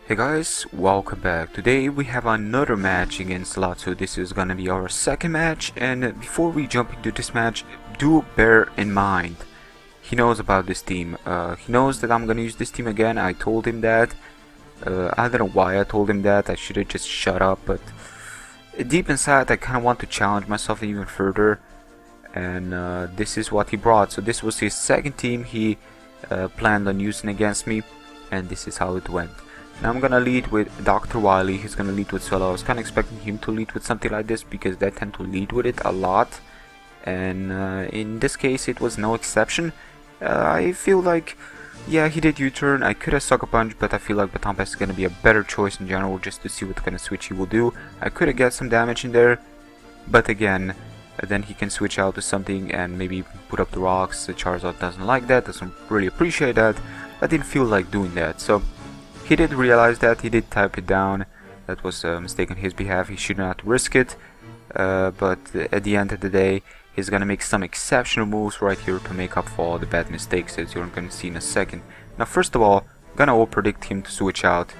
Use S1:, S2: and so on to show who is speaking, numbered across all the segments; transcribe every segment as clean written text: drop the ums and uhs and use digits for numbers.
S1: Hey guys, welcome back. Today we have another match against Lazio. This is gonna be our second match, and before we jump into this match, do bear in mind, he knows about this team. He knows that I'm gonna use this team again. I told him that. I don't know why I told him that. I should have just shut up, but deep inside I kinda want to challenge myself even further, and this is what he brought. So this was his second team he planned on using against me, and this is how it went. Now I'm gonna lead with Dr. Wily. He's gonna lead with Solo. I was kinda expecting him to lead with something like this because they tend to lead with it a lot, and in this case it was no exception. I feel like, yeah, he did U-turn. I could have Sucker Punch, but I feel like Baton Pass is gonna be a better choice in general just to see what kind of switch he will do. I could have got some damage in there, but again, then he can switch out to something and maybe put up the rocks. The Charizard doesn't like that, doesn't really appreciate that. I didn't feel like doing that, so he did realize that, he did type it down. That was a mistake on his behalf, he should not risk it. But at the end of the day, he's gonna make some exceptional moves right here to make up for all the bad mistakes that you're gonna see in a second. Now first of all, I'm gonna over-predict him to switch out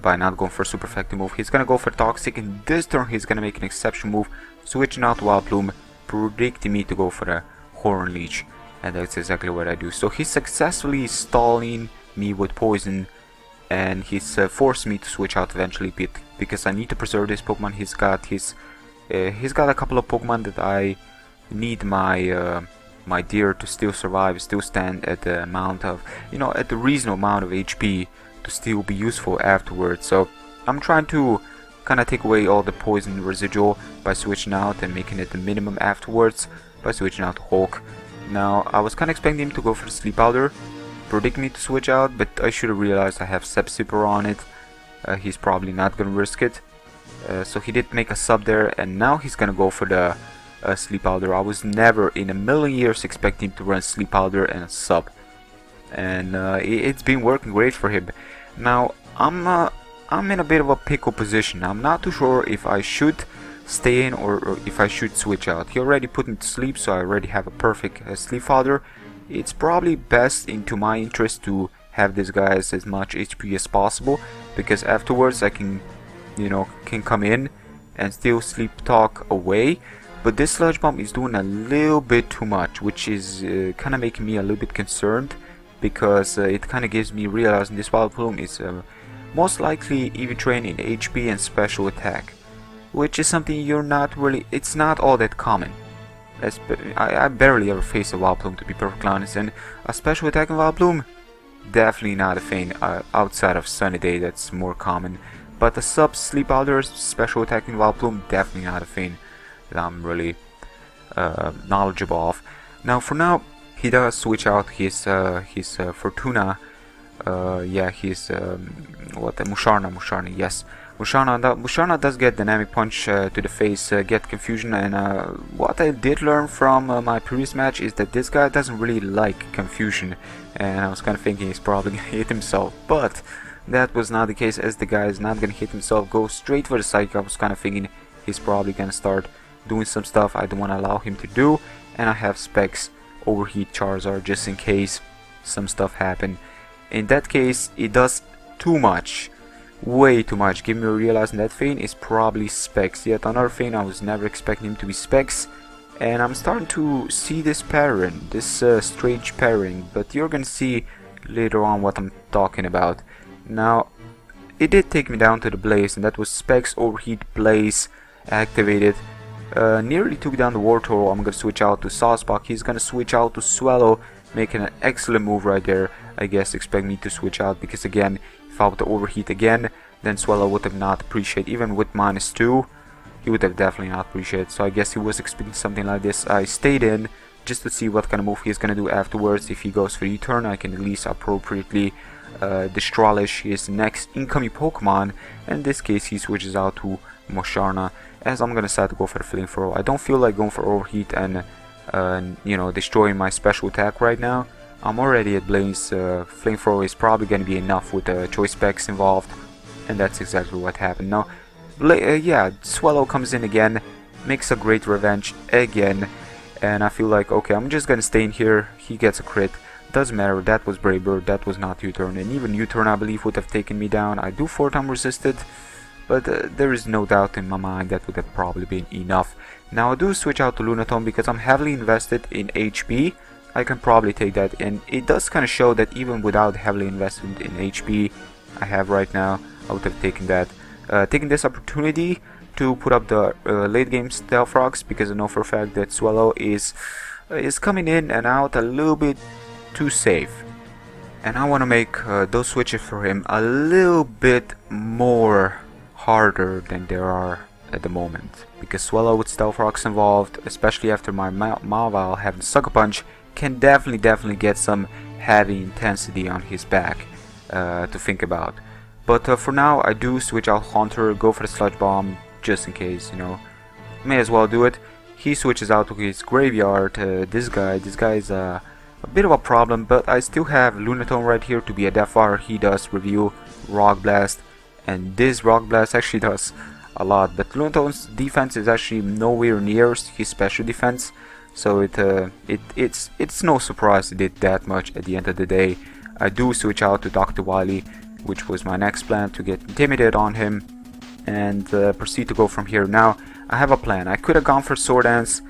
S1: by not going for a super effective move. He's gonna go for Toxic, and this turn he's gonna make an exceptional move, switching out Wild Plume, predicting me to go for a Horn Leech. And that's exactly what I do. So he's successfully stalling me with Poison, and he's forced me to switch out eventually because I need to preserve this Pokemon. He's got a couple of Pokemon that I need my my deer to still survive, still stand at the amount of, at the reasonable amount of HP to still be useful afterwards. So I'm trying to kind of take away all the poison residual by switching out and making it the minimum afterwards by switching out to Hulk. Now I was kind of expecting him to go for the Sleep Powder, predict me to switch out, but I should have realized I have Scepsiper on it. He's probably not gonna risk it, so he did make a sub there, and now he's gonna go for the Sleep Powder. I was never in a million years expecting him to run Sleep Powder and a sub, and it's been working great for him. Now I'm in a bit of a pickle position. I'm not too sure if I should stay in or if I should switch out. He already put me to sleep, so I already have a perfect Sleep Powder. It's probably best into my interest to have this guy as much HP as possible, because afterwards I can, can come in and still Sleep Talk away. But this Sludge Bomb is doing a little bit too much, which is kind of making me a little bit concerned, because it kind of gives me realizing this Wild Plume is most likely EV trained in HP and special attack, which is something it's not all that common. I barely ever face a Wild Plume, to be perfectly honest, and a special attacking Wild Plume, definitely not a thing outside of Sunny Day. That's more common, but a sub Sleep Powder special attacking Wild Plume, definitely not a thing that I'm really knowledgeable of. Now for now, he does switch out his Fortuna, Musharna, yes. Musharna does get Dynamic Punch to the face, get Confusion, and what I did learn from my previous match is that this guy doesn't really like Confusion, and I was kind of thinking he's probably gonna hit himself, but that was not the case, as the guy is not gonna hit himself, go straight for the Psychic. I was kind of thinking he's probably gonna start doing some stuff I don't want to allow him to do, and I have Specs Overheat Charizard just in case some stuff happen. In that case, it does too much. Way too much. Give me a realizing that Feint is probably Specs. Yet another Feint, I was never expecting him to be Specs, and I'm starting to see this pattern, this strange pairing, but you're gonna see later on what I'm talking about. Now, it did take me down to the Blaze, and that was Specs Overheat Blaze activated. Nearly took down the Wartortle. I'm gonna switch out to Sawsbuck. He's gonna switch out to Swallow, making an excellent move right there. I guess expect me to switch out because, again, if I would overheat again, then Swallow would have not appreciated. Even with -2, he would have definitely not appreciated. So I guess he was expecting something like this. I stayed in just to see what kind of move he's gonna do afterwards. If he goes for U-turn, I can at least appropriately Destralish his next incoming Pokemon. In this case, he switches out to Musharna, as I'm gonna decide to go for the Flamethrower. I don't feel like going for Overheat and destroying my special attack right now. I'm already at Blaze. Flamethrower is probably going to be enough with the choice specs involved, and that's exactly what happened. Now, Swallow comes in again, makes a great revenge again, and I feel like, okay, I'm just going to stay in here. He gets a crit, doesn't matter. That was Brave Bird, that was not U-turn, and even U-turn I believe would have taken me down. I do 4-time resisted, but there is no doubt in my mind that would have probably been enough. Now I do switch out to Lunatone because I'm heavily invested in HP. I can probably take that, and it does kind of show that even without heavily invested in HP I have right now, I would have taken that. Taking this opportunity to put up the late game Stealth Rocks, because I know for a fact that Swallow is coming in and out a little bit too safe, and I want to make those switches for him a little bit more harder than there are at the moment, because Swallow with Stealth Rocks involved, especially after my Mawile having Sucker Punch, can definitely get some heavy intensity on his back to think about. But for now I do switch out Haunter, go for the Sludge Bomb just in case, you know, may as well do it. He switches out to his Graveyard. This guy is a bit of a problem, but I still have Lunatone right here to be a Death Fire. He does review Rock Blast, and this Rock Blast actually does a lot, but Lunatone's defense is actually nowhere near his special defense, so it's no surprise it did that much at the end of the day. I do switch out to Dr. Wily, which was my next plan, to get Intimidated on him and proceed to go from here. Now I have a plan. I could have gone for Sword Dance,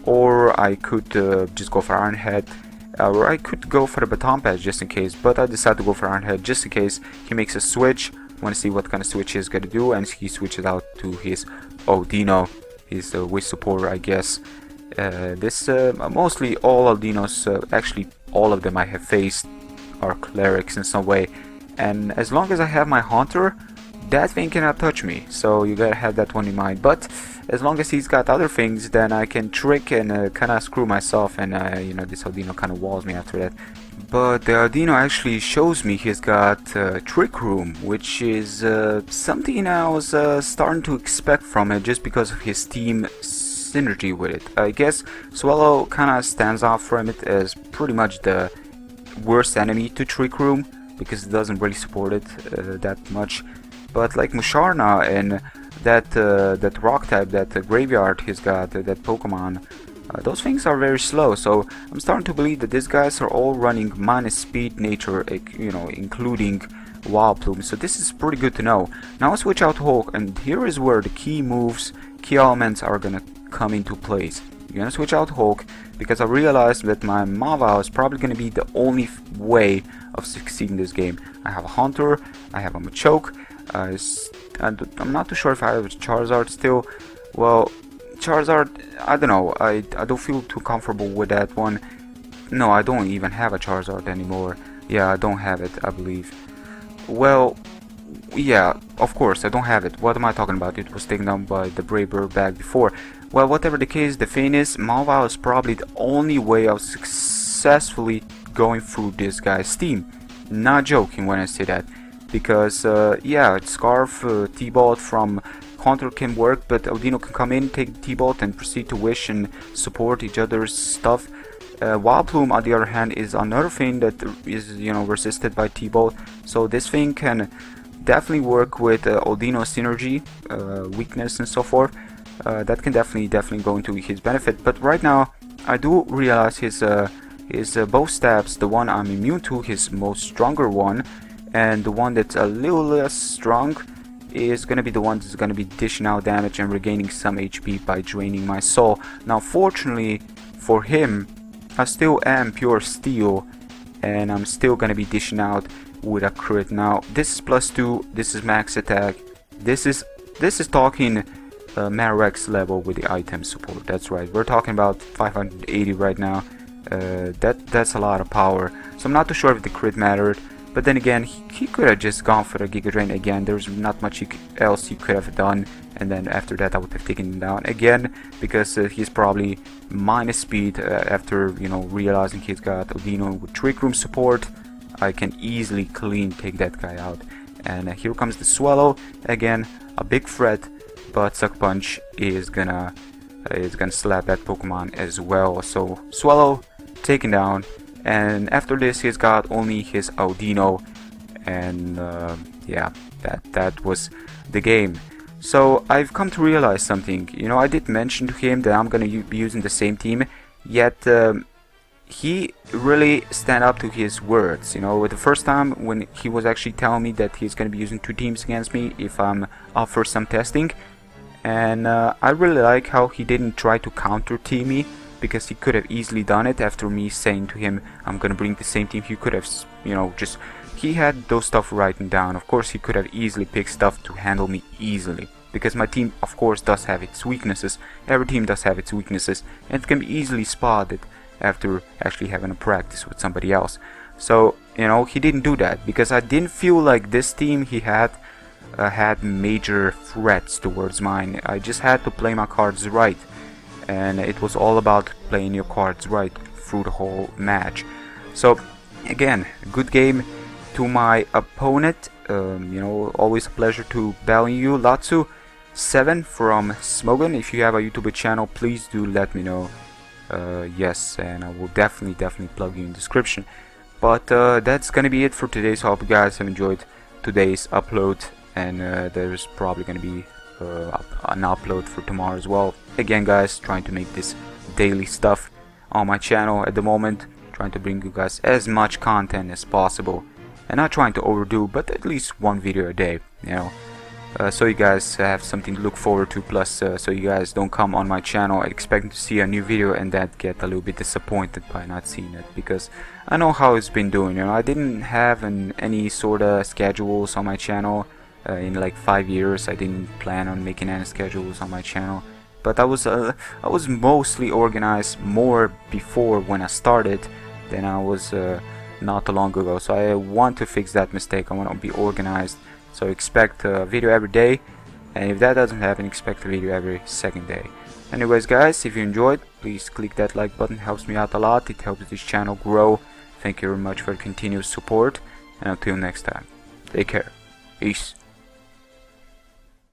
S1: or I could just go for Iron Head, or I could go for the Baton Pass just in case, but I decided to go for Iron Head just in case he makes a switch. I want to see what kind of switch he's going to do, and he switches out to his Odino, his wish supporter, I guess. Mostly all Aldinos, actually all of them I have faced, are clerics in some way, and as long as I have my Haunter, that thing cannot touch me, so you gotta have that one in mind. But as long as he's got other things, then I can trick and kind of screw myself, and you know, this Audino kind of walls me after that. But the Audino actually shows me he's got Trick Room, which is something I was starting to expect from it just because of his team synergy with it. I guess Swallow kind of stands out from it as pretty much the worst enemy to Trick Room, because it doesn't really support it that much. But like Musharna and that rock type, that Graveyard he's got, that Pokemon, those things are very slow. So I'm starting to believe that these guys are all running minus speed nature, you know, including Wild Plume. So this is pretty good to know. Now I switch out to Hulk, and here is where the key moves, key elements are gonna come into place. You're gonna switch out to Hulk because I realized that my Mawile is probably gonna be the only way of succeeding this game. I have a Haunter, I have a Machoke. I'm not too sure if I have a Charizard still. Well, Charizard, I don't know. I don't feel too comfortable with that one. No, I don't even have a Charizard anymore. Yeah, I don't have it, I believe. Well, yeah, of course, I don't have it. What am I talking about? It was taken down by the Brave Bird back before. Well, whatever the case, the thing is, Mawile is probably the only way of successfully going through this guy's team. Not joking when I say that. Because, yeah, Scarf, T-Bolt from Haunter can work, but Audino can come in, take T-Bolt, and proceed to wish and support each other's stuff. Wild Plume, on the other hand, is another thing that is, you know, resisted by T-Bolt. So this thing can definitely work with Audino's synergy, weakness, and so forth. That can definitely go into his benefit. But right now, I do realize his both stabs, the one I'm immune to, his most stronger one, and the one that's a little less strong is gonna be the one that's gonna be dishing out damage and regaining some HP by draining my soul. Now fortunately for him, I still am pure steel, and I'm still gonna be dishing out with a crit. Now this is +2, this is max attack, this is talking Marex level with the item support. That's right, we're talking about 580 right now. That's a lot of power, so I'm not too sure if the crit mattered. But then again, he could have just gone for the Giga Drain again. There's not much else he could have done, and then after that I would have taken him down again, because he's probably minus speed after, you know, realizing he's got Audino with Trick Room support. I can easily clean take that guy out. And here comes the Swallow again, a big threat, but Sucker Punch is gonna slap that Pokemon as well. So Swallow taken down. And after this, he's got only his Audino, and yeah, that was the game. So I've come to realize something. You know, I did mention to him that I'm gonna be using the same team, yet he really stand up to his words. You know, the first time when he was actually telling me that he's gonna be using 2 teams against me if I'm up for some testing, and I really like how he didn't try to counter team me, because he could have easily done it after me saying to him I'm gonna bring the same team. He could have, you know, just, he had those stuff written down. Of course he could have easily picked stuff to handle me easily, because my team of course does have its weaknesses. Every team does have its weaknesses, and it can be easily spotted after actually having a practice with somebody else. So, you know, he didn't do that, because I didn't feel like this team he had major threats towards mine. I just had to play my cards right, and it was all about playing your cards right through the whole match. So again, good game to my opponent. You know, always a pleasure to battle you. Latsu7 from Smogan. If you have a YouTube channel, please do let me know. Yes, and I will definitely plug you in the description. But that's gonna be it for today. So I hope you guys have enjoyed today's upload, and there's probably gonna be an upload for tomorrow as well. Again guys, trying to make this daily stuff on my channel at the moment, trying to bring you guys as much content as possible, and not trying to overdo, but at least 1 video a day, you know. So you guys have something to look forward to, plus so you guys don't come on my channel expecting to see a new video and then get a little bit disappointed by not seeing it, because I know how it's been doing. You know, I didn't have any sort of schedules on my channel in like 5 years. I didn't plan on making any schedules on my channel, but I was mostly organized more before when I started than I was not too long ago. So I want to fix that mistake. I want to be organized. So expect a video every day, and if that doesn't happen, expect a video every second day. Anyways guys, if you enjoyed, please click that like button. It helps me out a lot. It helps this channel grow. Thank you very much for continuous support, and until next time, take care. Peace.